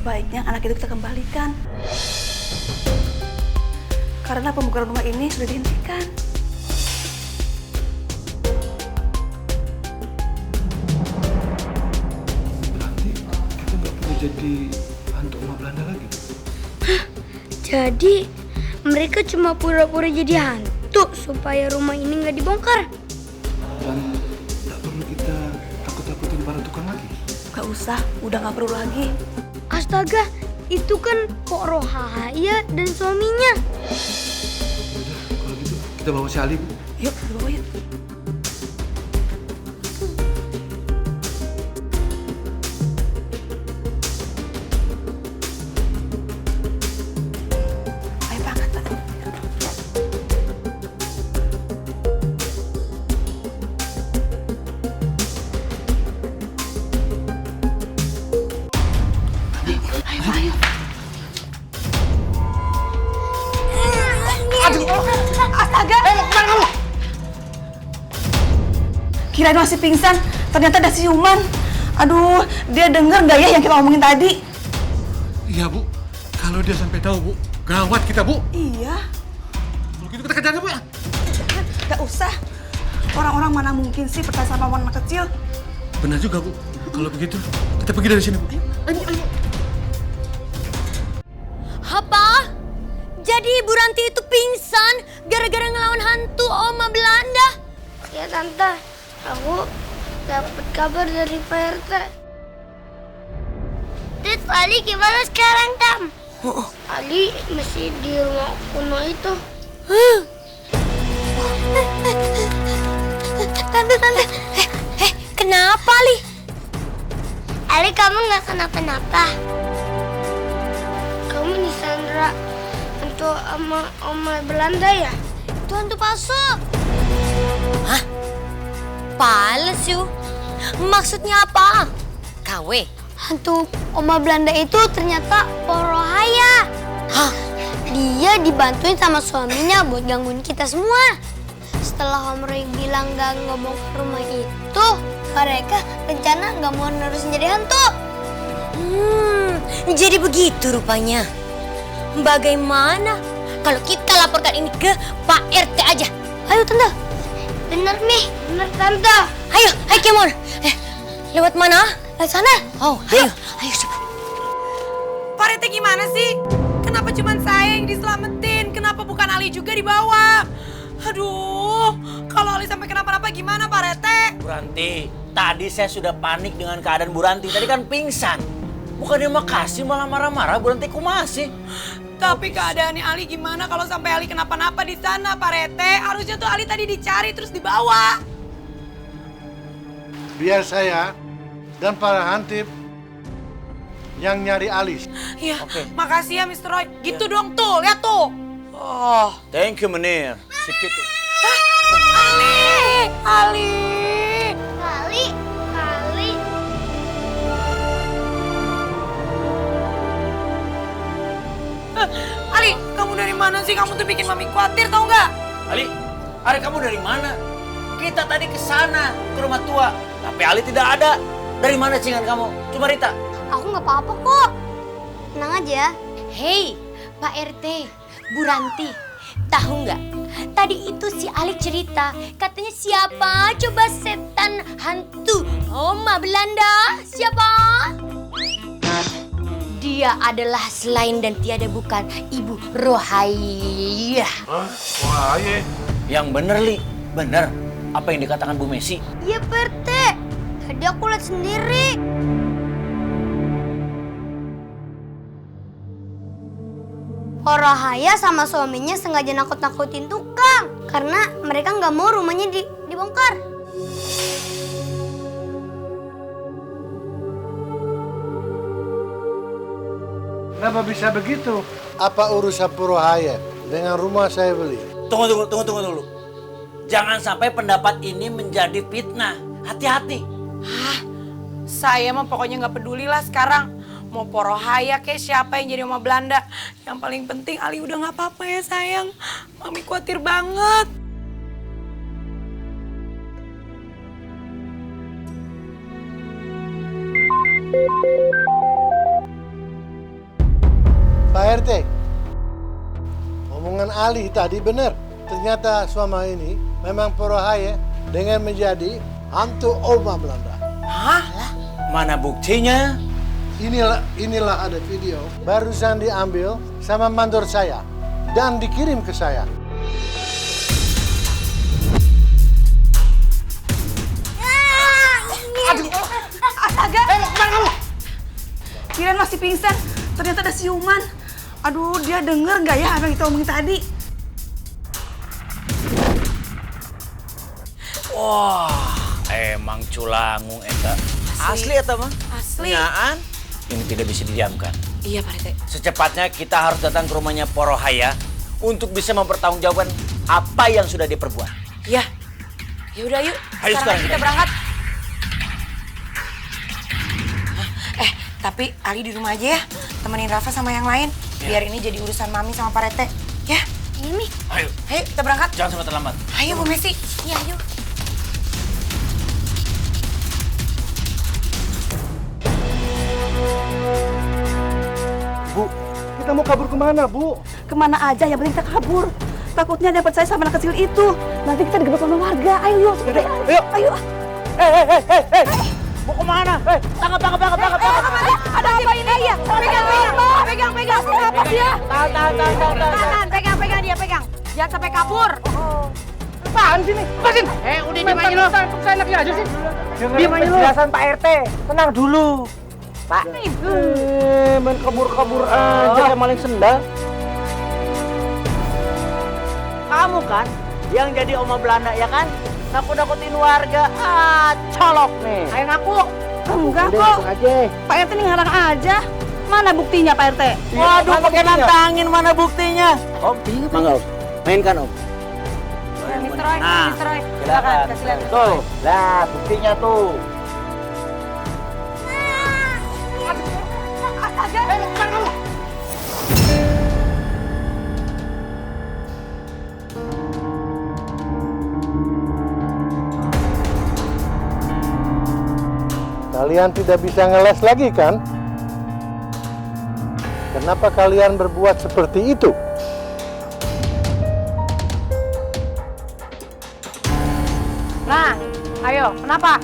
sebaiknya anak itu kita kembalikan. Karena pembukaan rumah ini sudah dihentikan. Berarti kita nggak perlu jadi hantu rumah Belanda lagi. Jadi mereka cuma pura-pura jadi hantu supaya rumah ini nggak dibongkar. Dan nggak perlu kita takut-takutin para tukang lagi. Gak usah, udah gak perlu lagi. Astaga, itu kan Pok Rohaya dan suaminya. Udah, kalau gitu kita bawa si Ali, Bu. Yuk, dibawa yuk. Ayo, Pak, angkat, Pak. Ayo. Aduh, astaga! Mau kemana kamu? Kirain masih pingsan, ternyata ada siuman. Aduh, dia denger nggak ya yang kita omongin tadi? Iya, Bu. Kalau dia sampai tahu, Bu, gawat kita, Bu. Iya, Kalau gitu kita kejar dia, Bu, ya. nggak usah. Orang-orang mana mungkin sih percaya sama anak kecil? Benar juga, Bu. Kalau begitu, kita pergi dari sini, Bu. Ayo. Apa? Jadi Ibu Ranti itu pingsan gara-gara ngelawan hantu Oma Belanda? Ya Tante, aku dapat kabar dari Pak RT. Terus Ali gimana sekarang, Tam? Ali masih di rumah kuno itu. Tante. Kenapa, Li? Ali, kamu nggak kenapa-napa. Kamu disandra untuk Oma Belanda ya? Itu hantu palsu. Hah? Palsu? Maksudnya apa? KW? Hantu Oma Belanda itu ternyata Pok Rohaya. Hah? Dia dibantuin sama suaminya buat gangguin kita semua. Setelah Om Roy bilang gak ngebongkar rumah itu, mereka rencana gak mau nerusin jadi hantu. Jadi begitu rupanya. Bagaimana kalau kita laporkan ini ke Pak RT aja? Ayo Tante. Bener nih, bener Tante. Ayo Kemon. Lewat mana? Lewat sana. Oh, ayo cepat. Pak Rete gimana sih? Kenapa cuma saya yang diselamatin? Kenapa bukan Ali juga dibawa? Aduh, kalau Ali sampai kenapa-napa gimana Pak Rete? Bu Ranti, tadi saya sudah panik dengan keadaan Bu Ranti. Tadi kan pingsan. Bukannya makasih malah marah-marah, Bu Ranti masih. Tapi keadaannya Ali gimana kalau sampai Ali kenapa-napa di sana Pak Rete? Harusnya tuh Ali tadi dicari terus dibawa. Biar saya dan para hantip yang nyari Ali. Iya, Oke. makasih ya Mr. Roy. Gitu dong tuh, lihat tuh. Oh, thank you menir. Sip itu. Ali. Kali. Ali, kamu dari mana sih? Kamu tuh bikin mami khawatir tau nggak? Ali kamu dari mana? Kita tadi ke sana, ke rumah tua. Tapi Ali tidak ada. Dari mana cingan kamu? Cuma Rita. Aku nggak apa-apa kok. Tenang aja. Hei, Pak RT, Bu Ranti, tahu nggak? Tadi itu si Ali cerita, katanya siapa? Coba setan hantu Oma Belanda. Siapa? Dia adalah selain dan tiada bukan Ibu Rohaya. Wahai. Yang bener, Li. Bener. Apa yang dikatakan Bu Messi? Iya Pak RT. Tadi aku lihat sendiri. Pok Rohaya sama suaminya sengaja nakut-nakutin tukang. Karena mereka nggak mau rumahnya dibongkar. Kenapa bisa begitu? Apa urusan Purohaya dengan rumah saya beli? Tunggu dulu. Jangan sampai pendapat ini menjadi fitnah. Hati-hati. Saya mah pokoknya nggak peduli lah sekarang. Mau Porohaya kayak siapa yang jadi Oma Belanda. Yang paling penting Ali udah nggak apa-apa ya sayang. Mami khawatir banget. Ali tadi benar. Ternyata selama ini memang Porohaye dengan menjadi hantu Oma Belanda. Hah? Mana buktinya? Inilah ada video barusan diambil sama mandor saya dan dikirim ke saya. Astaga! Kemana kamu? Kirain masih pingsan, ternyata ada siuman. Aduh, dia denger nggak ya apa yang kita omongin tadi? Wah, emang culangung eta. Asli eta mah? Asli. Nyaan? Ini tidak bisa didiamkan. Iya, Pak Rete. Secepatnya kita harus datang ke rumahnya Porohaya untuk bisa mempertanggungjawabkan apa yang sudah dia perbuat. Iya. Yaudah yuk, Ayo sekarang sekarang kita kita. berangkat. Tapi Ali di rumah aja ya, temenin Rafa sama yang lain. Biar ini jadi urusan Mami sama Pak Rete. Ya, Ini. Ayo, ayo kita berangkat. jangan sampai terlambat. Ayo Bu Messi. Ya, yuk. Bu, kita mau kabur kemana, Bu? Kemana aja, yang penting kita kabur. Takutnya dia percaya sama anak kecil itu. Nanti kita digebek sama warga. Ayo, yuk. Ayo. Ayo. Hei. Mau kemana? Hei, tangkap. Ada apa ini? Iya. Pegang. Apa sih ya? Tahan, pegang dia, pegang. Jangan sampai kabur. Apaan sih nih? Lepasin! Udah diem aja lo. Saya enaknya aja sih. Diem aja lo. Penjelasan Pak RT. Tenang dulu. Pak. Main kabur-kabur aja kayak maling sendal. Kamu kan yang jadi Oma Belanda ya kan? Nakut-nakutin warga. Colok nih. Ayo ngaku. Enggak Udah kok. langsung aja. Pak RT nih ngarang aja. Mana buktinya Pak RT? Waduh, pakai nantangin mana buktinya? Om, mangga Om. Mainkan Om. Mr. Roy, Nah, Mr. Roy. Silakan. Kasih lihat. Tuh, lah buktinya tuh. Kalian tidak bisa ngeles lagi kan? Kenapa kalian berbuat seperti itu? Nah, ayo, kenapa?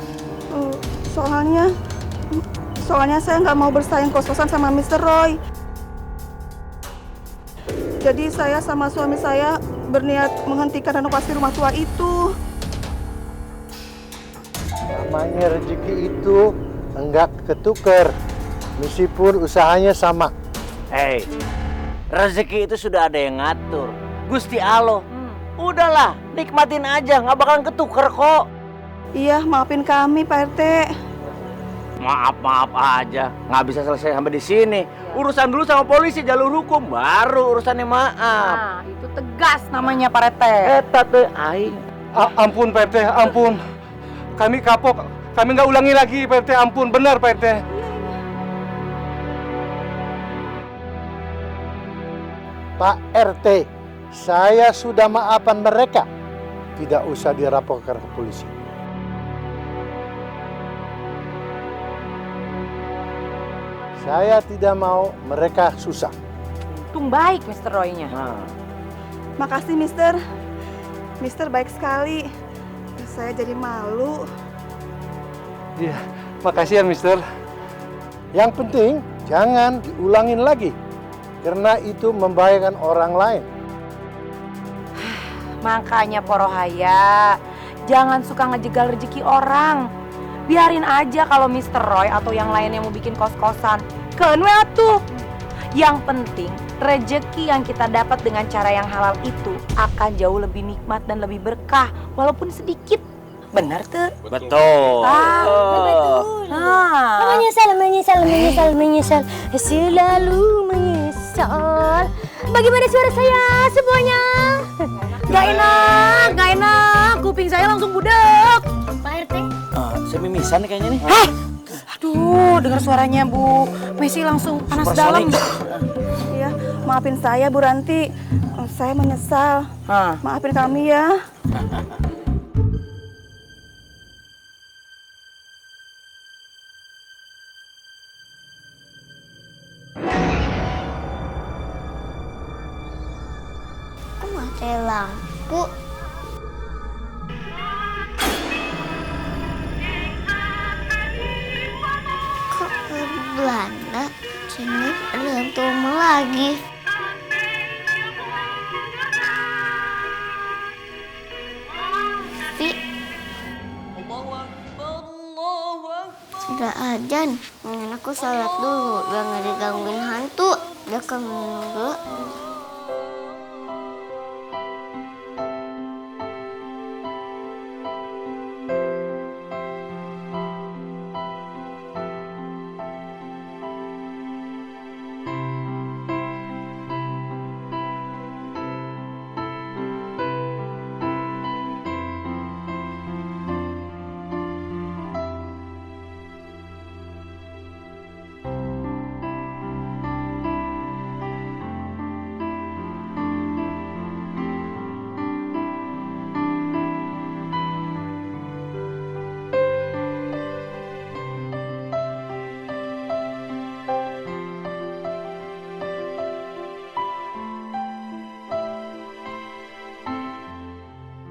Soalnya saya nggak mau bersaing kos-kosan sama Mr. Roy. Jadi saya sama suami saya berniat menghentikan renovasi rumah tua itu. Namanya rezeki itu enggak ketuker, meskipun usahanya sama. Hei, rezeki itu sudah ada yang ngatur. Gusti Allah. Udahlah, nikmatin aja, nggak bakalan ketuker kok. Iya, maafin kami Pak RT. Maaf aja, nggak bisa selesai sampai di sini. Urusan dulu sama polisi, jalur hukum, baru urusannya maaf. Nah, itu tegas namanya Pak Rete. Eta teh aing. Ampun, Pak RT, ampun. Kami kapok. Kami nggak ulangi lagi, Pak RT. Ampun, benar, Pak RT. Pak RT, saya sudah maafkan mereka. Tidak usah dilaporkan ke polisi. Saya tidak mau mereka susah. Untung baik Mr. Roy-nya. Nah, Makasih Mister. Mister baik sekali. Saya jadi malu. Iya, makasih ya, Mister. Yang penting jangan diulangin lagi. Karena itu membahayakan orang lain. Makanya Porohaya, jangan suka ngejegal rezeki orang. Biarin aja kalau Mr. Roy atau yang lainnya mau bikin kos-kosan. Keun we atuh. Yang penting rezeki yang kita dapat dengan cara yang halal itu akan jauh lebih nikmat dan lebih berkah walaupun sedikit. Benar tuh? betul. Nah. Menyesal, selalu menyesal. Bagaimana suara saya semuanya? Gak enak. Kuping saya langsung budek. Pak RT, Saya mimisan nih kayaknya nih. Aduh, dengar suaranya Bu Messi langsung panas dalam. Iya, maafin saya Bu Ranti. Saya menyesal. Hah. Maafin kami ya. lampu. Kok ke Belanda? Sini ada hantu oma lagi. Tapi sudah ajan. Mendingan aku sholat dulu biar nggak digangguin hantu. Dia akan menunggu.